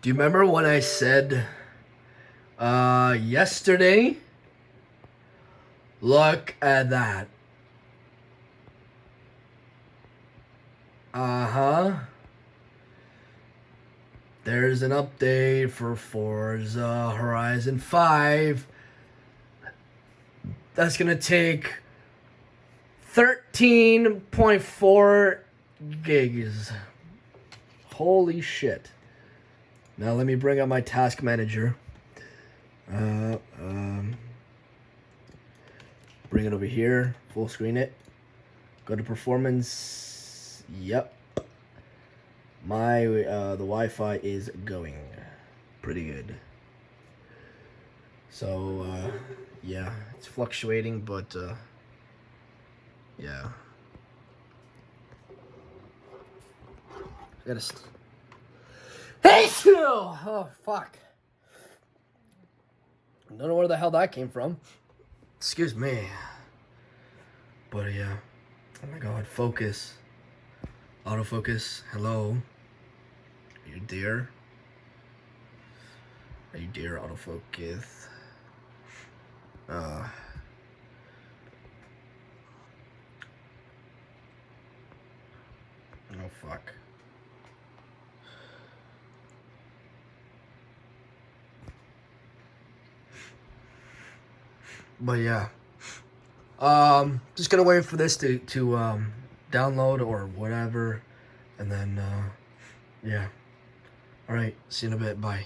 Do you remember when I said yesterday? Look at that. Uh-huh. There's an update for Forza Horizon 5. That's going to take 13.4 gigs. Holy shit. Now let me bring up my task manager. Bring it over here. Full screen it. Go to performance. Yep. My the Wi-Fi is going pretty good. So yeah, it's fluctuating, but yeah. I gotta. Hey, oh fuck! I don't know where the hell that came from. Excuse me. But yeah. Oh my god, focus. Autofocus. Hello. Are you there? Are you there, autofocus? Oh fuck. But yeah. Just gonna wait for this to download or whatever, and then yeah. All right, see you in a bit. Bye.